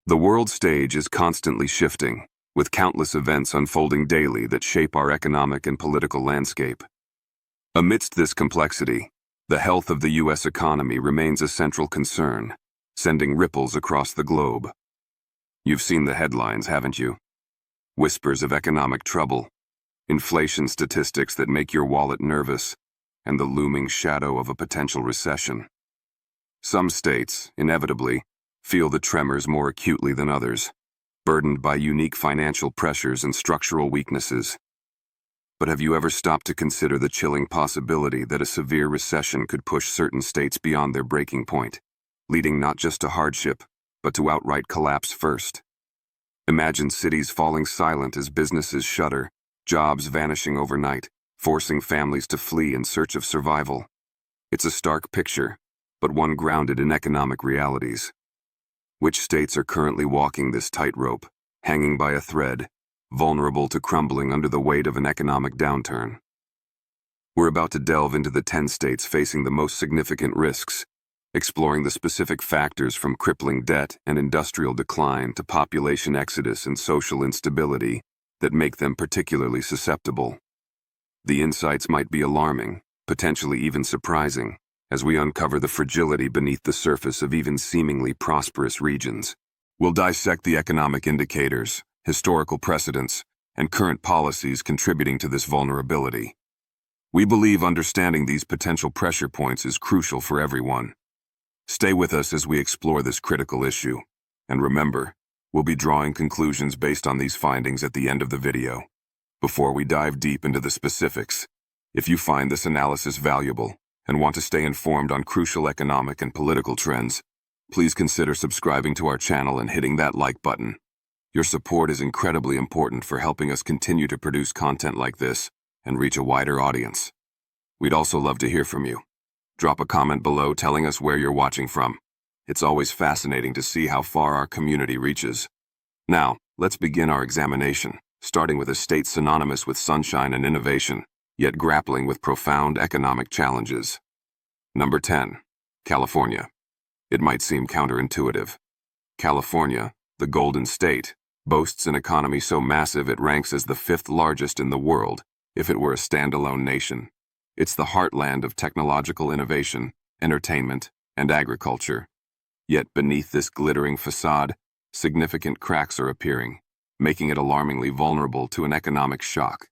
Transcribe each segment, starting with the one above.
The world stage is constantly shifting, with countless events unfolding daily that shape our economic and political landscape. Amidst this complexity, the health of the U.S. economy remains a central concern, sending ripples across the globe. You've seen the headlines, haven't you? Whispers of economic trouble, inflation statistics that make your wallet nervous, and the looming shadow of a potential recession. Some states, inevitably, feel the tremors more acutely than others, burdened by unique financial pressures and structural weaknesses. But have you ever stopped to consider the chilling possibility that a severe recession could push certain states beyond their breaking point, leading not just to hardship, but to outright collapse first? Imagine cities falling silent as businesses shutter, jobs vanishing overnight, forcing families to flee in search of survival. It's a stark picture, but one grounded in economic realities. Which states are currently walking this tightrope, hanging by a thread, vulnerable to crumbling under the weight of an economic downturn? We're about to delve into the 10 states facing the most significant risks, exploring the specific factors from crippling debt and industrial decline to population exodus and social instability that make them particularly susceptible. The insights might be alarming, potentially even surprising, as we uncover the fragility beneath the surface of even seemingly prosperous regions. We'll dissect the economic indicators, historical precedents, and current policies contributing to this vulnerability. We believe understanding these potential pressure points is crucial for everyone. Stay with us as we explore this critical issue. And remember, we'll be drawing conclusions based on these findings at the end of the video. Before we dive deep into the specifics, if you find this analysis valuable and want to stay informed on crucial economic and political trends, please consider subscribing to our channel and hitting that like button. Your support is incredibly important for helping us continue to produce content like this and reach a wider audience. We'd also love to hear from you. Drop a comment below telling us where you're watching from. It's always fascinating to see how far our community reaches. Now, let's begin our examination, starting with a state synonymous with sunshine and innovation, yet grappling with profound economic challenges. Number 10. California. It might seem counterintuitive. California, the Golden State, boasts an economy so massive it ranks as the 5th largest in the world if it were a standalone nation. It's the heartland of technological innovation, entertainment, and agriculture. Yet beneath this glittering facade, significant cracks are appearing, making it alarmingly vulnerable to an economic shock.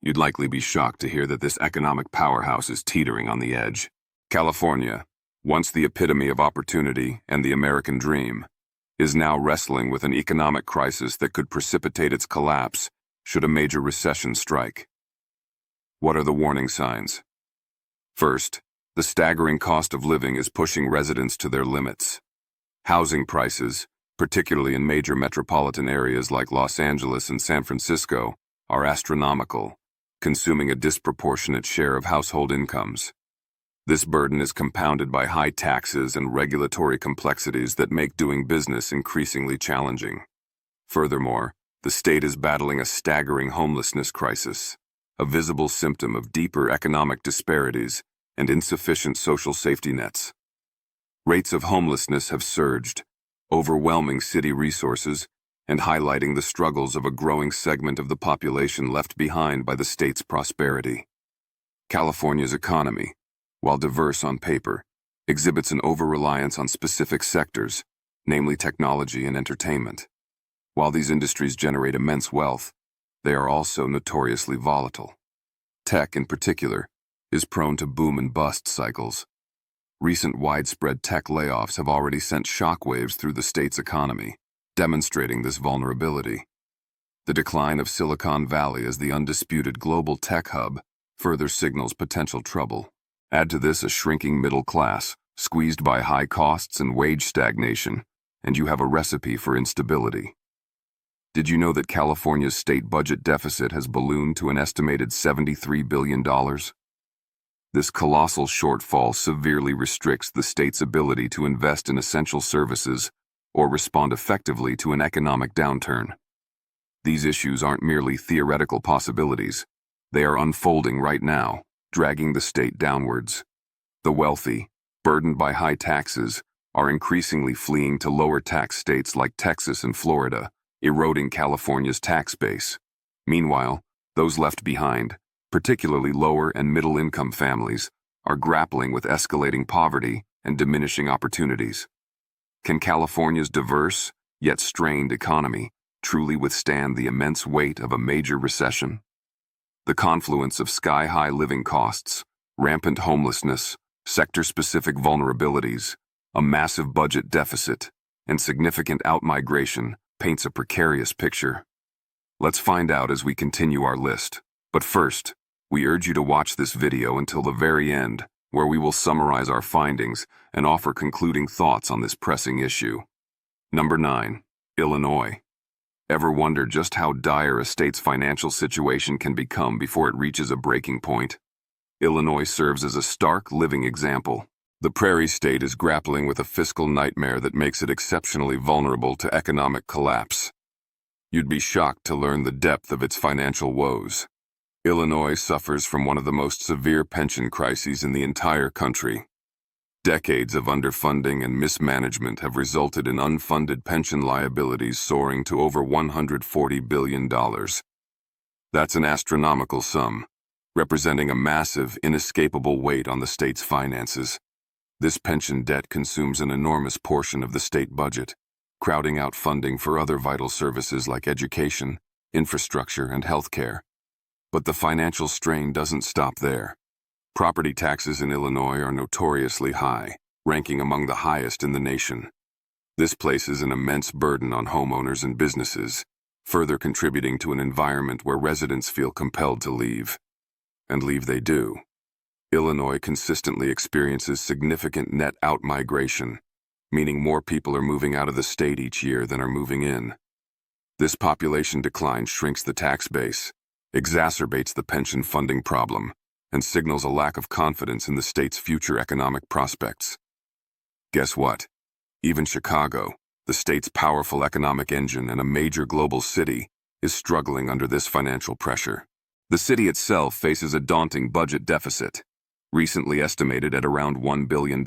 You'd likely be shocked to hear that this economic powerhouse is teetering on the edge. California, once the epitome of opportunity and the American dream, is now wrestling with an economic crisis that could precipitate its collapse should a major recession strike. What are the warning signs? First, the staggering cost of living is pushing residents to their limits. Housing prices, particularly in major metropolitan areas like Los Angeles and San Francisco, are astronomical, consuming a disproportionate share of household incomes. This burden is compounded by high taxes and regulatory complexities that make doing business increasingly challenging. Furthermore, the state is battling a staggering homelessness crisis, a visible symptom of deeper economic disparities and insufficient social safety nets. Rates of homelessness have surged, overwhelming city resources and highlighting the struggles of a growing segment of the population left behind by the state's prosperity. California's economy, while diverse on paper, exhibits an over-reliance on specific sectors, namely technology and entertainment. While these industries generate immense wealth, they are also notoriously volatile. Tech, in particular, is prone to boom and bust cycles. Recent widespread tech layoffs have already sent shockwaves through the state's economy, demonstrating this vulnerability. The decline of Silicon Valley as the undisputed global tech hub further signals potential trouble. Add to this a shrinking middle class, squeezed by high costs and wage stagnation, and you have a recipe for instability. Did you know that California's state budget deficit has ballooned to an estimated $73 billion? This colossal shortfall severely restricts the state's ability to invest in essential services or respond effectively to an economic downturn. These issues aren't merely theoretical possibilities. They are unfolding right now, dragging the state downwards. The wealthy, burdened by high taxes, are increasingly fleeing to lower tax states like Texas and Florida, eroding California's tax base. Meanwhile, those left behind, particularly lower and middle-income families, are grappling with escalating poverty and diminishing opportunities. Can California's diverse, yet strained economy truly withstand the immense weight of a major recession? The confluence of sky-high living costs, rampant homelessness, sector-specific vulnerabilities, a massive budget deficit, and significant outmigration paints a precarious picture. Let's find out as we continue our list. But first, we urge you to watch this video until the very end, where we will summarize our findings and offer concluding thoughts on this pressing issue. Number 9. Illinois. Ever wonder just how dire a state's financial situation can become before it reaches a breaking point? Illinois serves as a stark living example. The Prairie State is grappling with a fiscal nightmare that makes it exceptionally vulnerable to economic collapse. You'd be shocked to learn the depth of its financial woes. Illinois suffers from one of the most severe pension crises in the entire country. Decades of underfunding and mismanagement have resulted in unfunded pension liabilities soaring to over $140 billion. That's an astronomical sum, representing a massive, inescapable weight on the state's finances. This pension debt consumes an enormous portion of the state budget, crowding out funding for other vital services like education, infrastructure, and healthcare. But the financial strain doesn't stop there. Property taxes in Illinois are notoriously high, ranking among the highest in the nation. This places an immense burden on homeowners and businesses, further contributing to an environment where residents feel compelled to leave. And leave they do. Illinois consistently experiences significant net outmigration, meaning more people are moving out of the state each year than are moving in. This population decline shrinks the tax base, exacerbates the pension funding problem, and signals a lack of confidence in the state's future economic prospects. Guess what? Even Chicago, the state's powerful economic engine and a major global city, is struggling under this financial pressure. The city itself faces a daunting budget deficit, recently estimated at around $1 billion,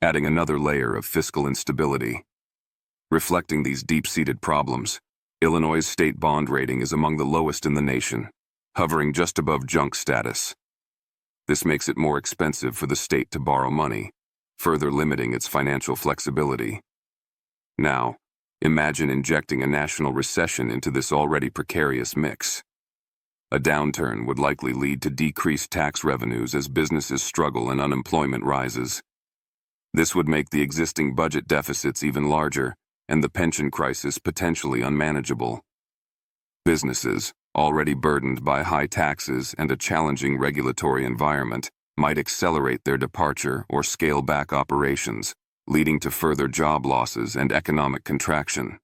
adding another layer of fiscal instability. Reflecting these deep-seated problems, Illinois' state bond rating is among the lowest in the nation, hovering just above junk status. This makes it more expensive for the state to borrow money, further limiting its financial flexibility. Now, imagine injecting a national recession into this already precarious mix. A downturn would likely lead to decreased tax revenues as businesses struggle and unemployment rises. This would make the existing budget deficits even larger and the pension crisis potentially unmanageable. Businesses, already burdened by high taxes and a challenging regulatory environment, might accelerate their departure or scale back operations, leading to further job losses and economic contraction.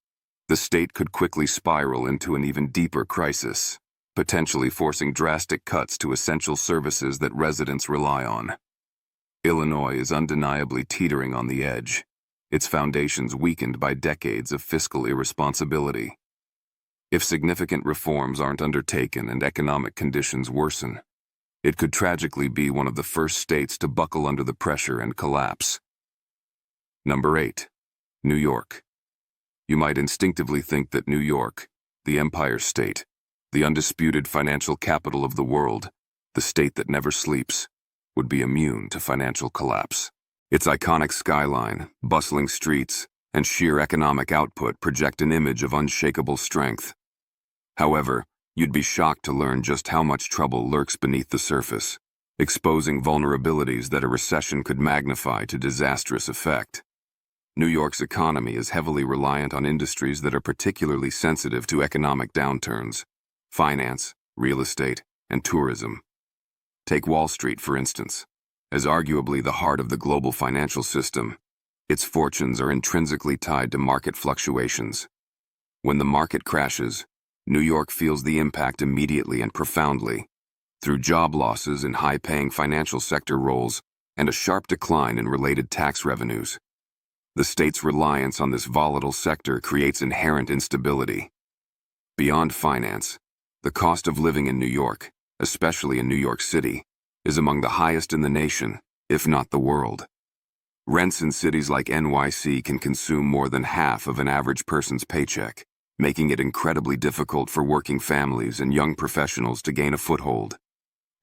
The state could quickly spiral into an even deeper crisis, potentially forcing drastic cuts to essential services that residents rely on. Illinois is undeniably teetering on the edge, its foundations weakened by decades of fiscal irresponsibility. If significant reforms aren't undertaken and economic conditions worsen, it could tragically be one of the first states to buckle under the pressure and collapse. Number 8. New York. You might instinctively think that New York, the Empire State, the undisputed financial capital of the world, the state that never sleeps, would be immune to financial collapse. Its iconic skyline, bustling streets, and sheer economic output project an image of unshakable strength. However, you'd be shocked to learn just how much trouble lurks beneath the surface, exposing vulnerabilities that a recession could magnify to disastrous effect. New York's economy is heavily reliant on industries that are particularly sensitive to economic downturns: finance, real estate, and tourism. Take Wall Street, for instance. As arguably the heart of the global financial system, its fortunes are intrinsically tied to market fluctuations. When the market crashes, New York feels the impact immediately and profoundly, through job losses in high-paying financial sector roles and a sharp decline in related tax revenues. The state's reliance on this volatile sector creates inherent instability. Beyond finance, the cost of living in New York, especially in New York City, is among the highest in the nation, if not the world. Rents in cities like NYC can consume more than half of an average person's paycheck, making it incredibly difficult for working families and young professionals to gain a foothold.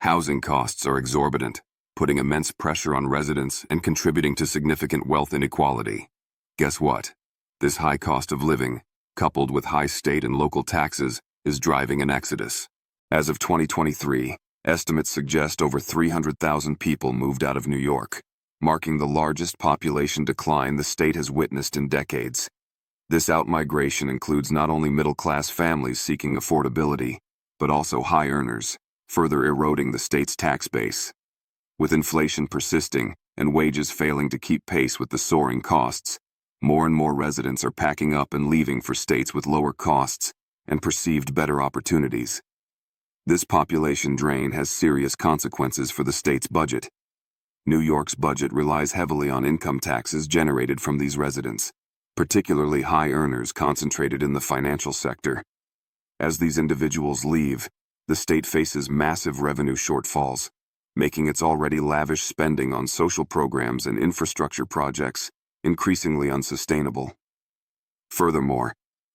Housing costs are exorbitant, putting immense pressure on residents and contributing to significant wealth inequality. Guess what? This high cost of living, coupled with high state and local taxes, is driving an exodus. As of 2023, estimates suggest over 300,000 people moved out of New York, marking the largest population decline the state has witnessed in decades. This outmigration includes not only middle-class families seeking affordability, but also high earners, further eroding the state's tax base. With inflation persisting and wages failing to keep pace with the soaring costs, more and more residents are packing up and leaving for states with lower costs and perceived better opportunities. This population drain has serious consequences for the state's budget. New York's budget relies heavily on income taxes generated from these residents, particularly high earners concentrated in the financial sector. As these individuals leave, the state faces massive revenue shortfalls, making its already lavish spending on social programs and infrastructure projects increasingly unsustainable. Furthermore,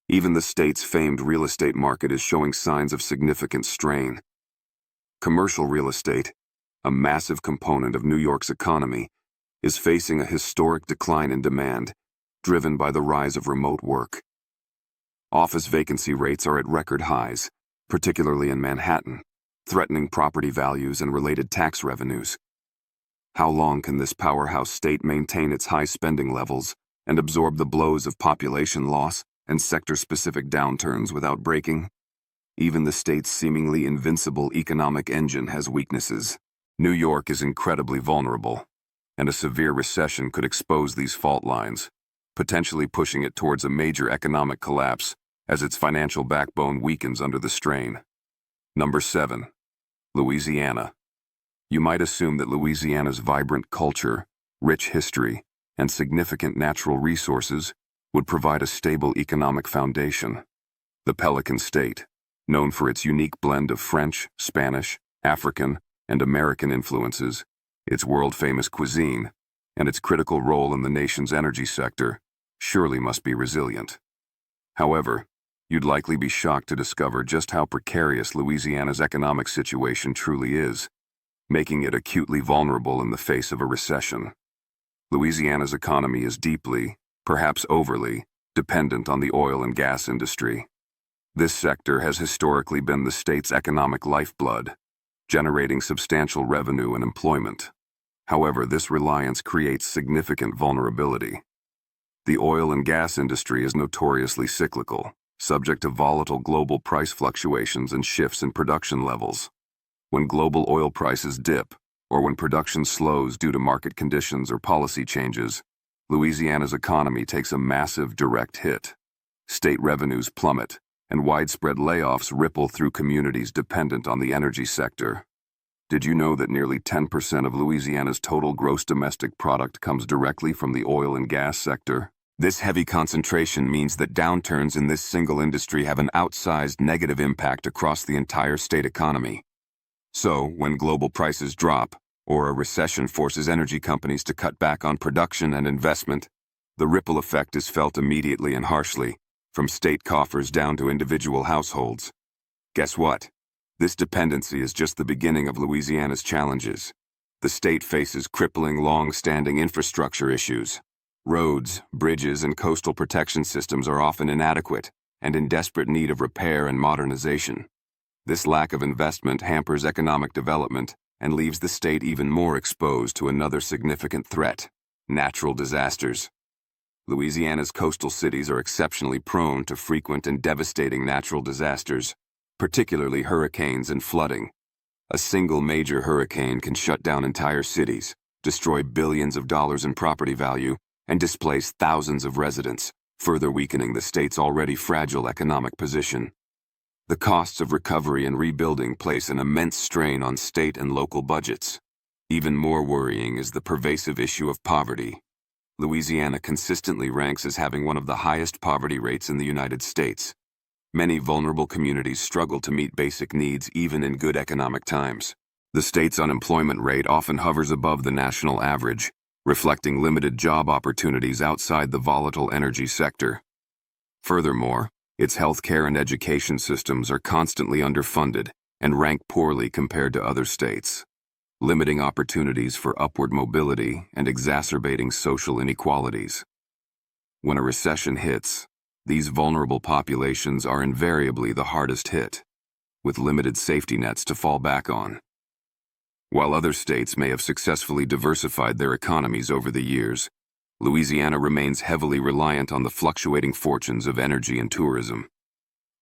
even the state's famed real estate market is showing signs of significant strain. Commercial real estate, a massive component of New York's economy, is facing a historic decline in demand, driven by the rise of remote work. Office vacancy rates are at record highs, particularly in Manhattan, threatening property values and related tax revenues. How long can this powerhouse state maintain its high spending levels and absorb the blows of population loss and sector-specific downturns without breaking? Even the state's seemingly invincible economic engine has weaknesses. New York is incredibly vulnerable, and a severe recession could expose these fault lines, potentially pushing it towards a major economic collapse as its financial backbone weakens under the strain. Number 7. Louisiana. You might assume that Louisiana's vibrant culture, rich history, and significant natural resources would provide a stable economic foundation. The Pelican State, known for its unique blend of French, Spanish, African, and American influences, its world-famous cuisine, and its critical role in the nation's energy sector, surely must be resilient. However, you'd likely be shocked to discover just how precarious Louisiana's economic situation truly is, making it acutely vulnerable in the face of a recession. Louisiana's economy is deeply, perhaps overly, dependent on the oil and gas industry. This sector has historically been the state's economic lifeblood, generating substantial revenue and employment. However, this reliance creates significant vulnerability. The oil and gas industry is notoriously cyclical, subject to volatile global price fluctuations and shifts in production levels. When global oil prices dip, or when production slows due to market conditions or policy changes, Louisiana's economy takes a massive direct hit. State revenues plummet, and widespread layoffs ripple through communities dependent on the energy sector. Did you know that nearly 10% of Louisiana's total gross domestic product comes directly from the oil and gas sector? This heavy concentration means that downturns in this single industry have an outsized negative impact across the entire state economy. So, when global prices drop, or a recession forces energy companies to cut back on production and investment, the ripple effect is felt immediately and harshly, from state coffers down to individual households. Guess what? This dependency is just the beginning of Louisiana's challenges. The state faces crippling long-standing infrastructure issues. Roads, bridges, and coastal protection systems are often inadequate and in desperate need of repair and modernization. This lack of investment hampers economic development and leaves the state even more exposed to another significant threat: natural disasters. Louisiana's coastal cities are exceptionally prone to frequent and devastating natural disasters, particularly hurricanes and flooding. A single major hurricane can shut down entire cities, destroy billions of dollars in property value, and displace thousands of residents, further weakening the state's already fragile economic position. The costs of recovery and rebuilding place an immense strain on state and local budgets. Even more worrying is the pervasive issue of poverty. Louisiana consistently ranks as having one of the highest poverty rates in the United States. Many vulnerable communities struggle to meet basic needs even in good economic times. The state's unemployment rate often hovers above the national average, reflecting limited job opportunities outside the volatile energy sector. Furthermore, its healthcare and education systems are constantly underfunded and rank poorly compared to other states, limiting opportunities for upward mobility and exacerbating social inequalities. When a recession hits, these vulnerable populations are invariably the hardest hit, with limited safety nets to fall back on. While other states may have successfully diversified their economies over the years, Louisiana remains heavily reliant on the fluctuating fortunes of energy and tourism.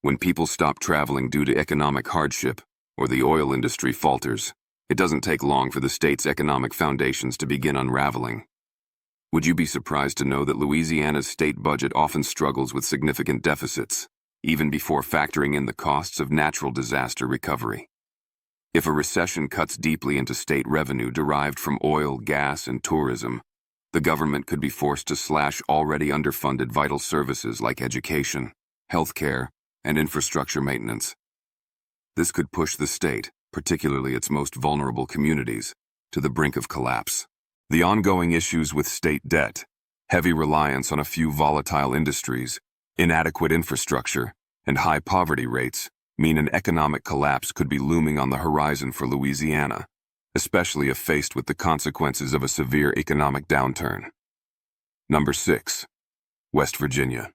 When people stop traveling due to economic hardship, or the oil industry falters, it doesn't take long for the state's economic foundations to begin unraveling. Would you be surprised to know that Louisiana's state budget often struggles with significant deficits, even before factoring in the costs of natural disaster recovery? If a recession cuts deeply into state revenue derived from oil, gas, and tourism, the government could be forced to slash already underfunded vital services like education, healthcare, and infrastructure maintenance. This could push the state, particularly its most vulnerable communities, to the brink of collapse. The ongoing issues with state debt, heavy reliance on a few volatile industries, inadequate infrastructure, and high poverty rates mean an economic collapse could be looming on the horizon for Louisiana, especially if faced with the consequences of a severe economic downturn. Number 6. West Virginia.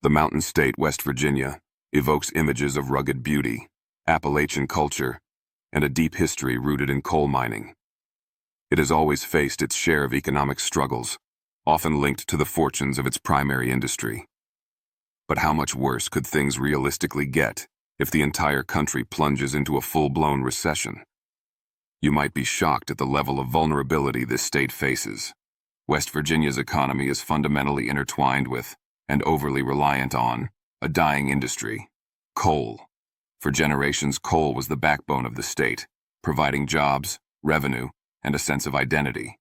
The mountain state West Virginia evokes images of rugged beauty, Appalachian culture, and a deep history rooted in coal mining. It has always faced its share of economic struggles, often linked to the fortunes of its primary industry. But how much worse could things realistically get if the entire country plunges into a full-blown recession? You might be shocked at the level of vulnerability this state faces. West Virginia's economy is fundamentally intertwined with, and overly reliant on, a dying industry: coal. For generations, coal was the backbone of the state, providing jobs, revenue, and a sense of identity.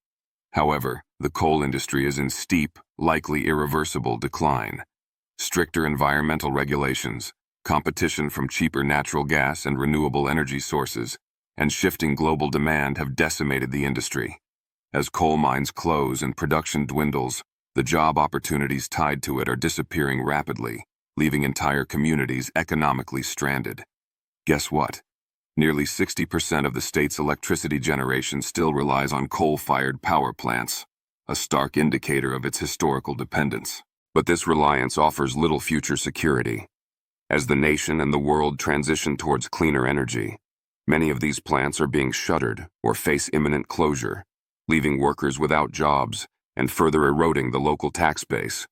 However, the coal industry is in steep, likely irreversible decline. Stricter environmental regulations, competition from cheaper natural gas and renewable energy sources, and shifting global demand have decimated the industry. As coal mines close and production dwindles, the job opportunities tied to it are disappearing rapidly, leaving entire communities economically stranded. Guess what? Nearly 60% of the state's electricity generation still relies on coal-fired power plants, a stark indicator of its historical dependence. But this reliance offers little future security. As the nation and the world transition towards cleaner energy, many of these plants are being shuttered or face imminent closure, leaving workers without jobs and further eroding the local tax base.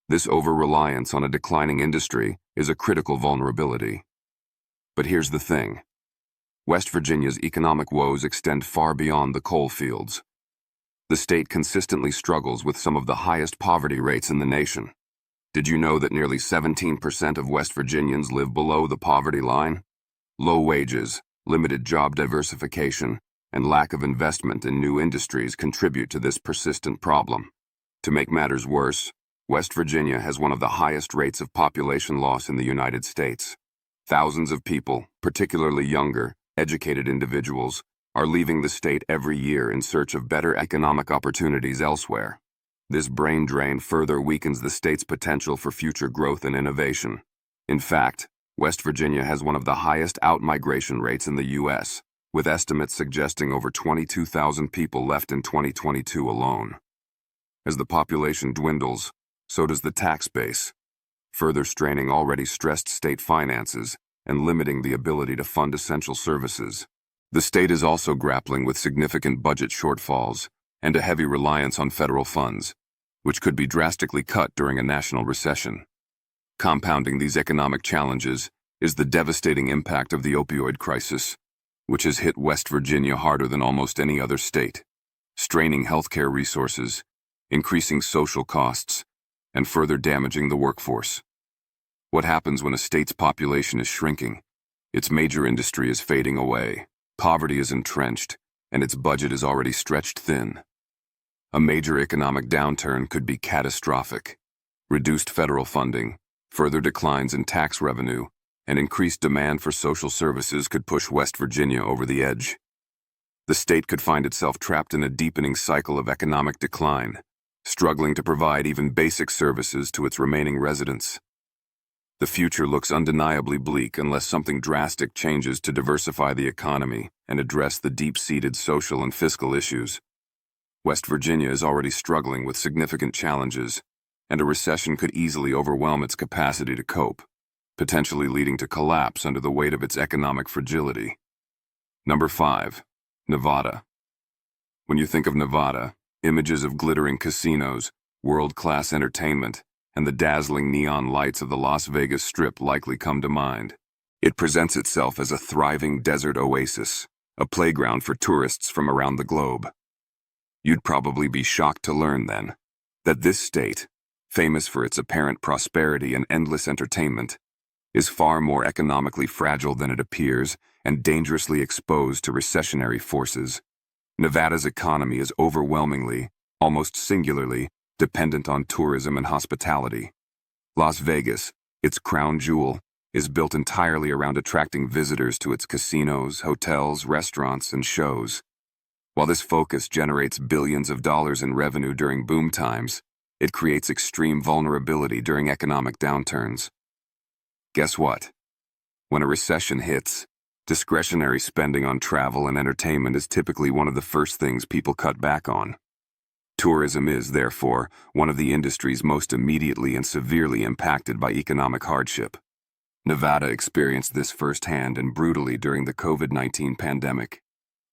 This over-reliance on a declining industry is a critical vulnerability. But here's the thing. West Virginia's economic woes extend far beyond the coal fields. The state consistently struggles with some of the highest poverty rates in the nation. Did you know that nearly 17% of West Virginians live below the poverty line? Low wages, limited job diversification, and lack of investment in new industries contribute to this persistent problem. To make matters worse, West Virginia has one of the highest rates of population loss in the United States. Thousands of people, particularly younger, educated individuals, are leaving the state every year in search of better economic opportunities elsewhere. This brain drain further weakens the state's potential for future growth and innovation. In fact, West Virginia has one of the highest out-migration rates in the U.S., with estimates suggesting over 22,000 people left in 2022 alone. As the population dwindles, so does the tax base, further straining already stressed state finances and limiting the ability to fund essential services. The state is also grappling with significant budget shortfalls and a heavy reliance on federal funds, which could be drastically cut during a national recession. Compounding these economic challenges is the devastating impact of the opioid crisis, which has hit West Virginia harder than almost any other state, straining healthcare resources, increasing social costs, and further damaging the workforce. What happens when a state's population is shrinking? Its major industry is fading away. Poverty is entrenched, and its budget is already stretched thin. A major economic downturn could be catastrophic. Reduced federal funding, further declines in tax revenue, and increased demand for social services could push West Virginia over the edge. the state could find itself trapped in a deepening cycle of economic decline, struggling to provide even basic services to its remaining residents. The future looks undeniably bleak unless something drastic changes to diversify the economy and address the deep-seated social and fiscal issues. West Virginia is already struggling with significant challenges, and a recession could easily overwhelm its capacity to cope, potentially leading to collapse under the weight of its economic fragility. Number 5. Nevada. When you think of Nevada, images of glittering casinos, world-class entertainment, and the dazzling neon lights of the Las Vegas Strip likely come to mind. It presents itself as a thriving desert oasis, a playground for tourists from around the globe. You'd probably be shocked to learn, then, that this state, famous for its apparent prosperity and endless entertainment, is far more economically fragile than it appears and dangerously exposed to recessionary forces. Nevada's economy is overwhelmingly, almost singularly, dependent on tourism and hospitality. Las Vegas, its crown jewel, is built entirely around attracting visitors to its casinos, hotels, restaurants, and shows. While this focus generates billions of dollars in revenue during boom times, it creates extreme vulnerability during economic downturns. Guess what? When a recession hits, discretionary spending on travel and entertainment is typically one of the first things people cut back on. Tourism is, therefore, one of the industries most immediately and severely impacted by economic hardship. Nevada experienced this firsthand and brutally during the COVID-19 pandemic.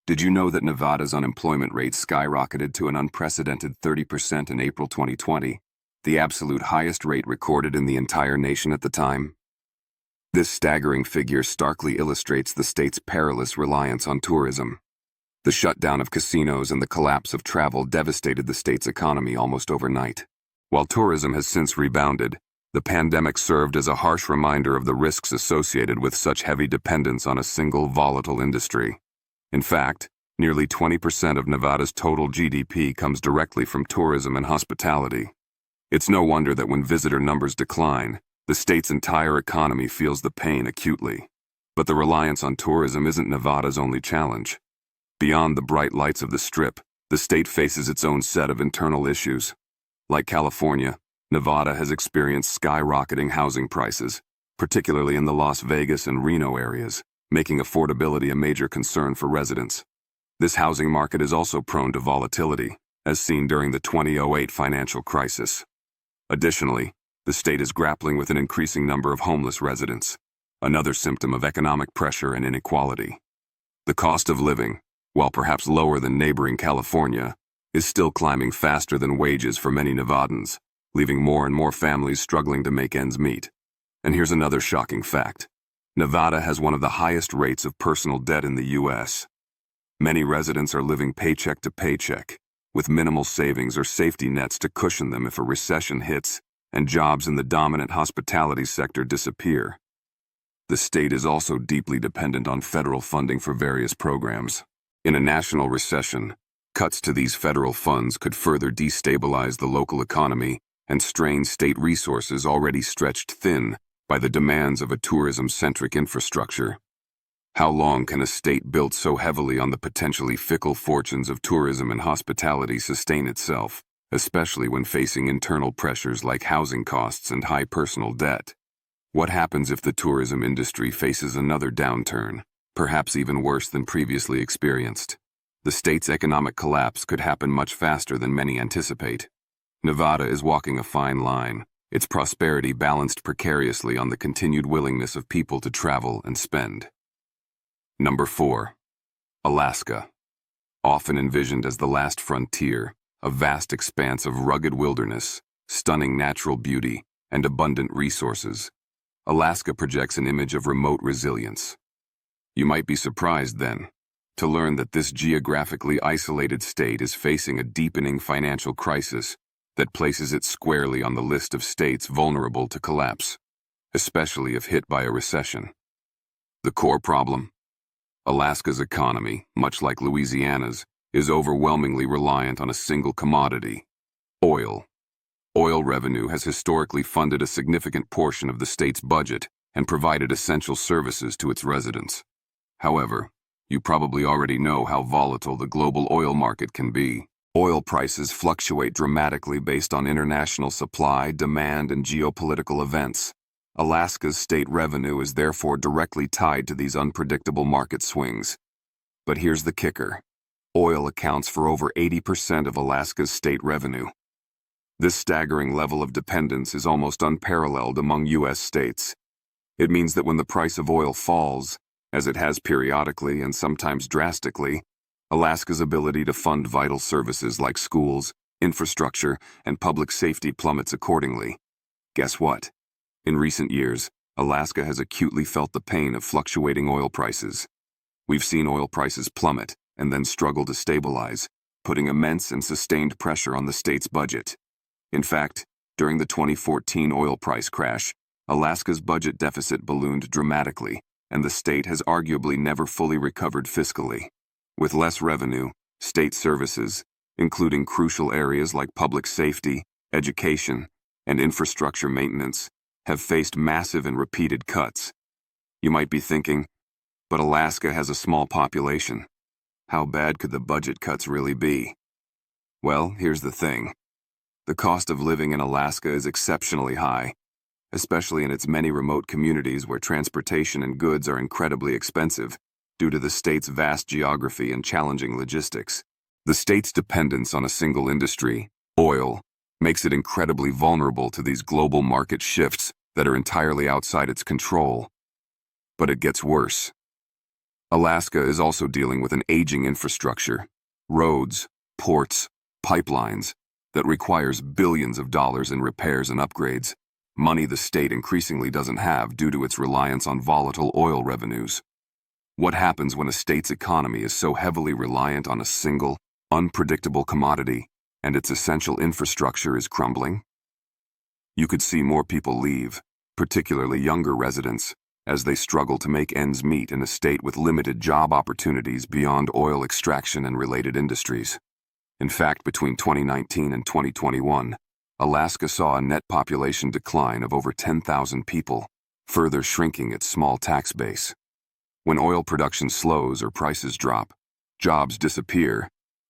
Did you know that Nevada's unemployment rate skyrocketed to an unprecedented 30% in April 2020, the absolute highest rate recorded in the entire nation at the time? This staggering figure starkly illustrates the state's perilous reliance on tourism. The shutdown of casinos and the collapse of travel devastated the state's economy almost overnight. While tourism has since rebounded, the pandemic served as a harsh reminder of the risks associated with such heavy dependence on a single volatile industry. In fact, nearly 20% of Nevada's total GDP comes directly from tourism and hospitality. It's no wonder that when visitor numbers decline, the state's entire economy feels the pain acutely. But the reliance on tourism isn't Nevada's only challenge. Beyond the bright lights of the Strip, the state faces its own set of internal issues. Like California, Nevada has experienced skyrocketing housing prices, particularly in the Las Vegas and Reno areas, making affordability a major concern for residents. This housing market is also prone to volatility, as seen during the 2008 financial crisis. Additionally, the state is grappling with an increasing number of homeless residents, another symptom of economic pressure and inequality. The cost of living, while perhaps lower than neighboring California, is still climbing faster than wages for many Nevadans, leaving more and more families struggling to make ends meet. And here's another shocking fact. Nevada has one of the highest rates of personal debt in the U.S. Many residents are living paycheck to paycheck, with minimal savings or safety nets to cushion them if a recession hits and jobs in the dominant hospitality sector disappear. The state is also deeply dependent on federal funding for various programs. In a national recession, cuts to these federal funds could further destabilize the local economy and strain state resources already stretched thin by the demands of a tourism-centric infrastructure. How long can a state built so heavily on the potentially fickle fortunes of tourism and hospitality sustain itself, especially when facing internal pressures like housing costs and high personal debt? What happens if the tourism industry faces another downturn, perhaps even worse than previously experienced? The state's economic collapse could happen much faster than many anticipate. Nevada is walking a fine line, its prosperity balanced precariously on the continued willingness of people to travel and spend. Number 4. Alaska. Often envisioned as the last frontier, a vast expanse of rugged wilderness, stunning natural beauty, and abundant resources, Alaska projects an image of remote resilience. You might be surprised, then, to learn that this geographically isolated state is facing a deepening financial crisis that places it squarely on the list of states vulnerable to collapse, especially if hit by a recession. The core problem? Alaska's economy, much like Louisiana's, is overwhelmingly reliant on a single commodity: oil. Oil revenue has historically funded a significant portion of the state's budget and provided essential services to its residents. However, You probably already know how volatile the global oil market can be. Oil prices fluctuate dramatically based on international supply, demand, and geopolitical events. Alaska's state revenue is therefore directly tied to these unpredictable market swings. But here's the kicker. Oil accounts for over 80% of Alaska's state revenue. This staggering level of dependence is almost unparalleled among U.S. states. It means that when the price of oil falls, as it has periodically and sometimes drastically, Alaska's ability to fund vital services like schools, infrastructure, and public safety plummets accordingly. Guess what? In recent years, Alaska has acutely felt the pain of fluctuating oil prices. We've seen oil prices plummet and then struggle to stabilize, putting immense and sustained pressure on the state's budget. In fact, during the 2014 oil price crash, Alaska's budget deficit ballooned dramatically, and the state has arguably never fully recovered fiscally. With less revenue, state services, including crucial areas like public safety, education, and infrastructure maintenance, have faced massive and repeated cuts. You might be thinking, but Alaska has a small population. How bad could the budget cuts really be? Well, here's the thing. The cost of living in Alaska is exceptionally high, especially in its many remote communities where transportation and goods are incredibly expensive due to the state's vast geography and challenging logistics. The state's dependence on a single industry, oil, makes it incredibly vulnerable to these global market shifts that are entirely outside its control. But it gets worse. Alaska is also dealing with an aging infrastructure, roads, ports, pipelines, that requires billions of dollars in repairs and upgrades, money the state increasingly doesn't have due to its reliance on volatile oil revenues. What happens when a state's economy is so heavily reliant on a single, unpredictable commodity, and its essential infrastructure is crumbling? You could see more people leave, particularly younger residents, as they struggle to make ends meet in a state with limited job opportunities beyond oil extraction and related industries. In fact, between 2019 and 2021, Alaska saw a net population decline of over 10,000 people, further shrinking its small tax base. When oil production slows or prices drop, jobs disappear,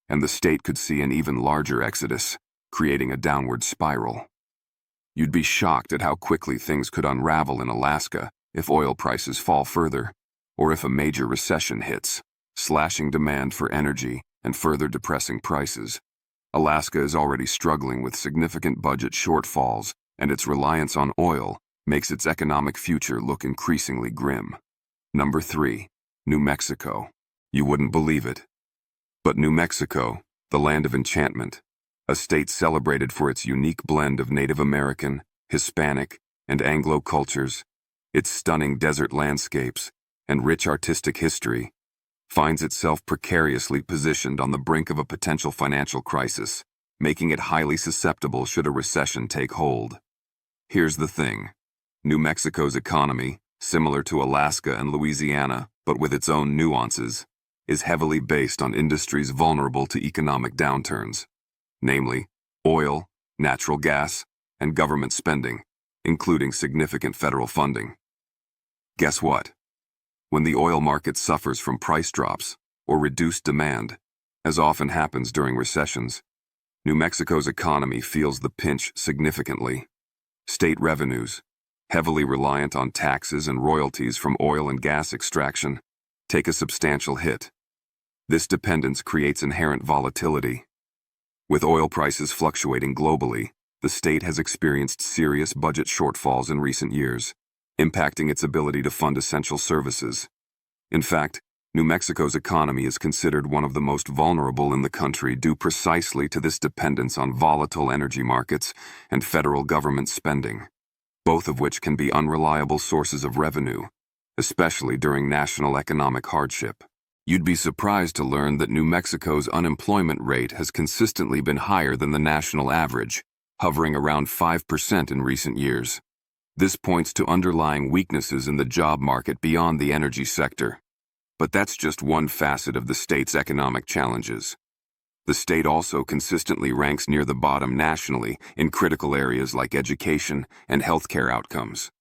and the state could see an even larger exodus, creating a downward spiral. You'd be shocked at how quickly things could unravel in Alaska if oil prices fall further, or if a major recession hits, slashing demand for energy and further depressing prices. Alaska is already struggling with significant budget shortfalls, and its reliance on oil makes its economic future look increasingly grim. Number 3. New Mexico. You wouldn't believe it. But New Mexico, the land of enchantment, a state celebrated for its unique blend of Native American, Hispanic, and Anglo cultures, its stunning desert landscapes, and rich artistic history, finds itself precariously positioned on the brink of a potential financial crisis, making it highly susceptible should a recession take hold. Here's the thing. New Mexico's economy, similar to Alaska and Louisiana, but with its own nuances, is heavily based on industries vulnerable to economic downturns, namely oil, natural gas, and government spending, including significant federal funding. Guess what? When the oil market suffers from price drops or reduced demand, as often happens during recessions, New Mexico's economy feels the pinch significantly. State revenues, heavily reliant on taxes and royalties from oil and gas extraction, take a substantial hit. This dependence creates inherent volatility. With oil prices fluctuating globally, the state has experienced serious budget shortfalls in recent years, impacting its ability to fund essential services. In fact, New Mexico's economy is considered one of the most vulnerable in the country due precisely to this dependence on volatile energy markets and federal government spending, both of which can be unreliable sources of revenue, especially during national economic hardship. You'd be surprised to learn that New Mexico's unemployment rate has consistently been higher than the national average, hovering around 5% in recent years. This points to underlying weaknesses in the job market beyond the energy sector. But that's just one facet of the state's economic challenges. The state also consistently ranks near the bottom nationally in critical areas like education and healthcare outcomes.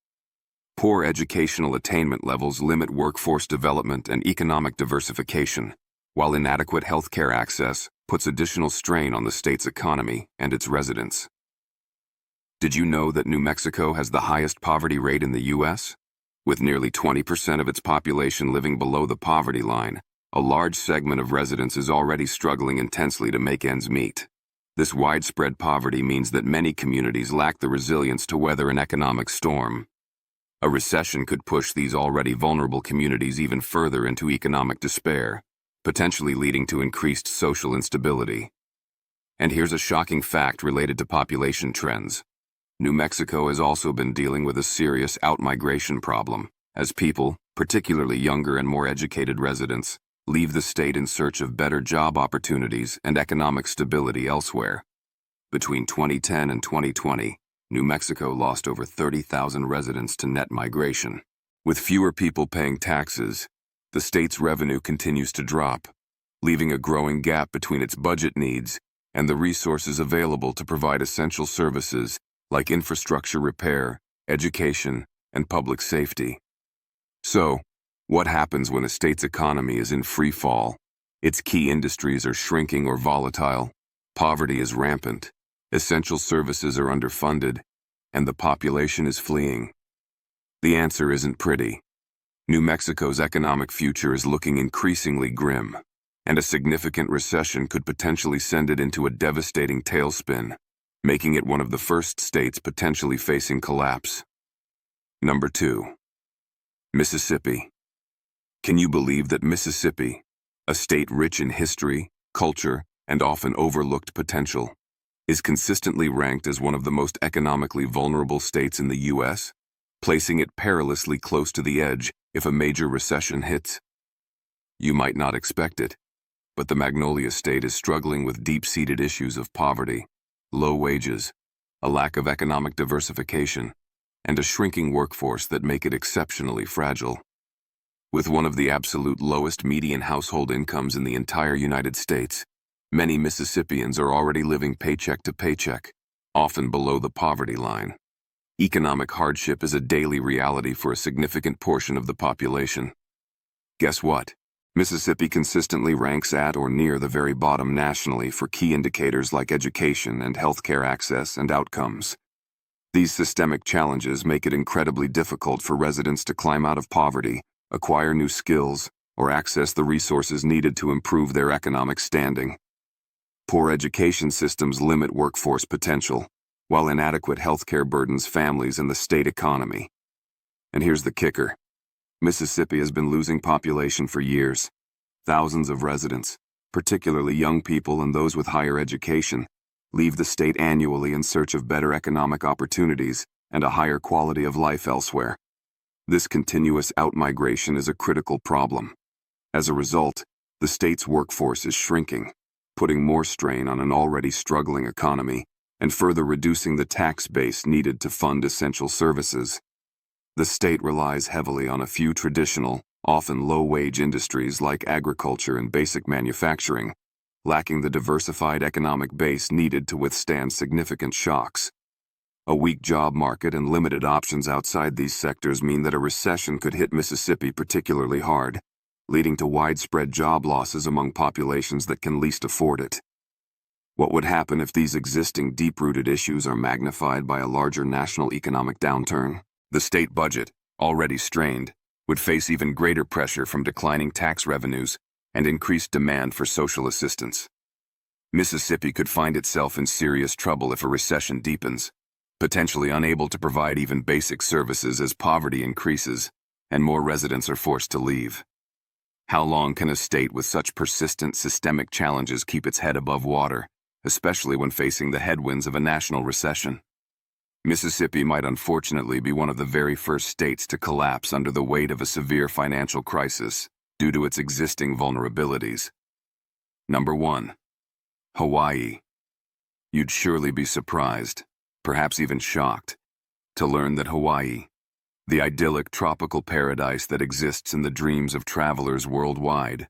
Poor educational attainment levels limit workforce development and economic diversification, while inadequate healthcare access puts additional strain on the state's economy and its residents. Did you know that New Mexico has the highest poverty rate in the U.S.? With nearly 20% of its population living below the poverty line, a large segment of residents is already struggling intensely to make ends meet. This widespread poverty means that many communities lack the resilience to weather an economic storm. A recession could push these already vulnerable communities even further into economic despair, potentially leading to increased social instability. And here's a shocking fact related to population trends. New Mexico has also been dealing with a serious outmigration problem, as people, particularly younger and more educated residents, leave the state in search of better job opportunities and economic stability elsewhere. Between 2010 and 2020, New Mexico lost over 30,000 residents to net migration. With fewer people paying taxes, the state's revenue continues to drop, leaving a growing gap between its budget needs and the resources available to provide essential services like infrastructure repair, education, and public safety. So, what happens when a state's economy is in free fall? Its key industries are shrinking or volatile, poverty is rampant, essential services are underfunded, and the population is fleeing. The answer isn't pretty. New Mexico's economic future is looking increasingly grim, and a significant recession could potentially send it into a devastating tailspin, making it one of the first states potentially facing collapse. Number 2. Mississippi. Can you believe that Mississippi, a state rich in history, culture, and often overlooked potential, is consistently ranked as one of the most economically vulnerable states in the U.S., placing it perilously close to the edge if a major recession hits? You might not expect it, but the Magnolia State is struggling with deep-seated issues of poverty, low wages, a lack of economic diversification, and a shrinking workforce that make it exceptionally fragile. With one of the absolute lowest median household incomes in the entire United States, many Mississippians are already living paycheck to paycheck, often below the poverty line. Economic hardship is a daily reality for a significant portion of the population. Guess what? Mississippi consistently ranks at or near the very bottom nationally for key indicators like education and healthcare access and outcomes. These systemic challenges make it incredibly difficult for residents to climb out of poverty, acquire new skills, or access the resources needed to improve their economic standing. Poor education systems limit workforce potential, while inadequate healthcare burdens families and the state economy. And here's the kicker. Mississippi has been losing population for years. Thousands of residents, particularly young people and those with higher education, leave the state annually in search of better economic opportunities and a higher quality of life elsewhere. This continuous outmigration is a critical problem. As a result, the state's workforce is shrinking, putting more strain on an already struggling economy and further reducing the tax base needed to fund essential services. The state relies heavily on a few traditional, often low-wage industries like agriculture and basic manufacturing, lacking the diversified economic base needed to withstand significant shocks. A weak job market and limited options outside these sectors mean that a recession could hit Mississippi particularly hard, leading to widespread job losses among populations that can least afford it. What would happen if these existing deep-rooted issues are magnified by a larger national economic downturn? The state budget, already strained, would face even greater pressure from declining tax revenues and increased demand for social assistance. Mississippi could find itself in serious trouble if a recession deepens, potentially unable to provide even basic services as poverty increases and more residents are forced to leave. How long can a state with such persistent systemic challenges keep its head above water, especially when facing the headwinds of a national recession? Mississippi might unfortunately be one of the very first states to collapse under the weight of a severe financial crisis due to its existing vulnerabilities. Number 1. Hawaii. You'd surely be surprised, perhaps even shocked, to learn that Hawaii, the idyllic tropical paradise that exists in the dreams of travelers worldwide,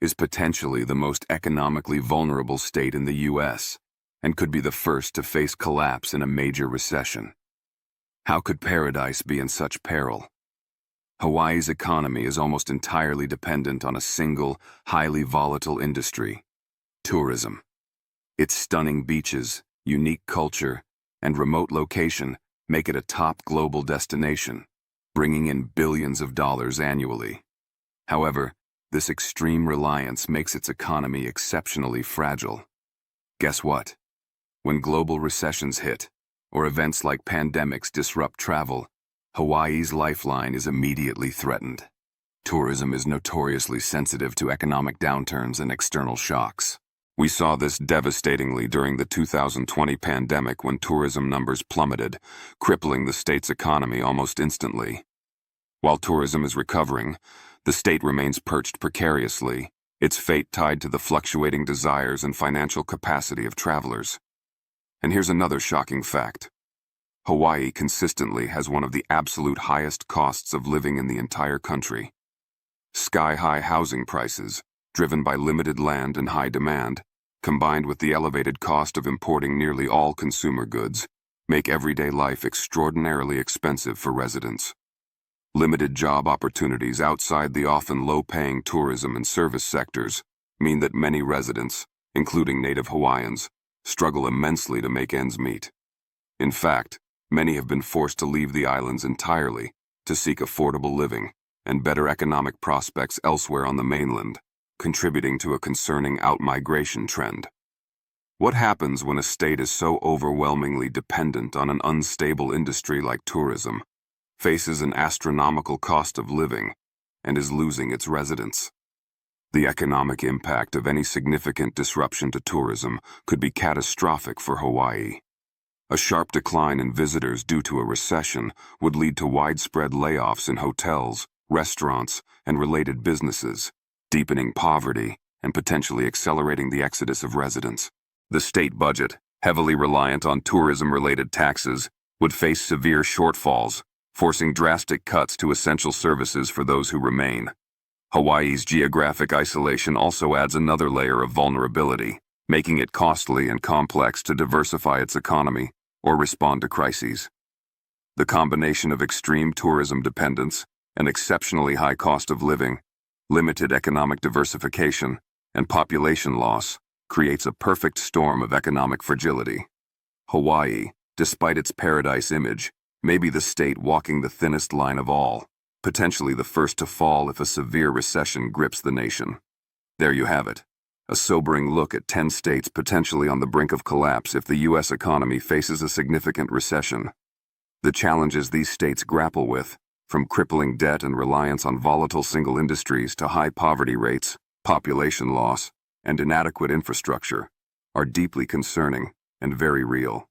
is potentially the most economically vulnerable state in the U.S. and could be the first to face collapse in a major recession. How could paradise be in such peril? Hawaii's economy is almost entirely dependent on a single, highly volatile industry: tourism. Its stunning beaches, unique culture, and remote location make it a top global destination, bringing in billions of dollars annually. However, this extreme reliance makes its economy exceptionally fragile. Guess what? When global recessions hit, or events like pandemics disrupt travel, Hawaii's lifeline is immediately threatened. Tourism is notoriously sensitive to economic downturns and external shocks. We saw this devastatingly during the 2020 pandemic when tourism numbers plummeted, crippling the state's economy almost instantly. While tourism is recovering, the state remains perched precariously, its fate tied to the fluctuating desires and financial capacity of travelers. And here's another shocking fact. Hawaii consistently has one of the absolute highest costs of living in the entire country. Sky-high housing prices, driven by limited land and high demand, combined with the elevated cost of importing nearly all consumer goods, make everyday life extraordinarily expensive for residents. Limited job opportunities outside the often low-paying tourism and service sectors mean that many residents, including native Hawaiians, struggle immensely to make ends meet. In fact, many have been forced to leave the islands entirely to seek affordable living and better economic prospects elsewhere on the mainland, contributing to a concerning out-migration trend. What happens when a state is so overwhelmingly dependent on an unstable industry like tourism, faces an astronomical cost of living, and is losing its residents? The economic impact of any significant disruption to tourism could be catastrophic for Hawaii. A sharp decline in visitors due to a recession would lead to widespread layoffs in hotels, restaurants, and related businesses, deepening poverty and potentially accelerating the exodus of residents. The state budget, heavily reliant on tourism-related taxes, would face severe shortfalls, forcing drastic cuts to essential services for those who remain. Hawaii's geographic isolation also adds another layer of vulnerability, making it costly and complex to diversify its economy or respond to crises. The combination of extreme tourism dependence, an exceptionally high cost of living, limited economic diversification, and population loss creates a perfect storm of economic fragility. Hawaii, despite its paradise image, may be the state walking the thinnest line of all, potentially the first to fall if a severe recession grips the nation. There you have it, a sobering look at 10 states potentially on the brink of collapse if the U.S. economy faces a significant recession. The challenges these states grapple with, from crippling debt and reliance on volatile single industries to high poverty rates, population loss, and inadequate infrastructure, are deeply concerning and very real.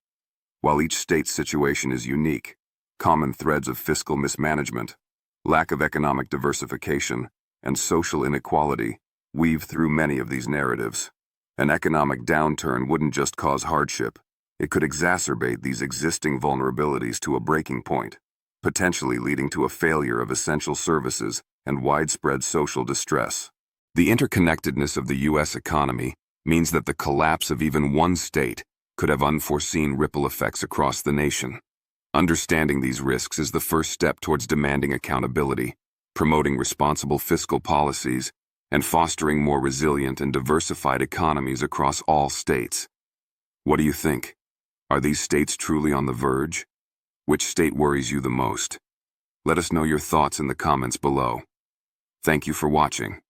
While each state's situation is unique, common threads of fiscal mismanagement, lack of economic diversification, and social inequality weave through many of these narratives. An economic downturn wouldn't just cause hardship, it could exacerbate these existing vulnerabilities to a breaking point, potentially leading to a failure of essential services and widespread social distress. The interconnectedness of the U.S. economy means that the collapse of even one state could have unforeseen ripple effects across the nation. Understanding these risks is the first step towards demanding accountability, promoting responsible fiscal policies, and fostering more resilient and diversified economies across all states. What do you think? Are these states truly on the verge? Which state worries you the most? Let us know your thoughts in the comments below. Thank you for watching.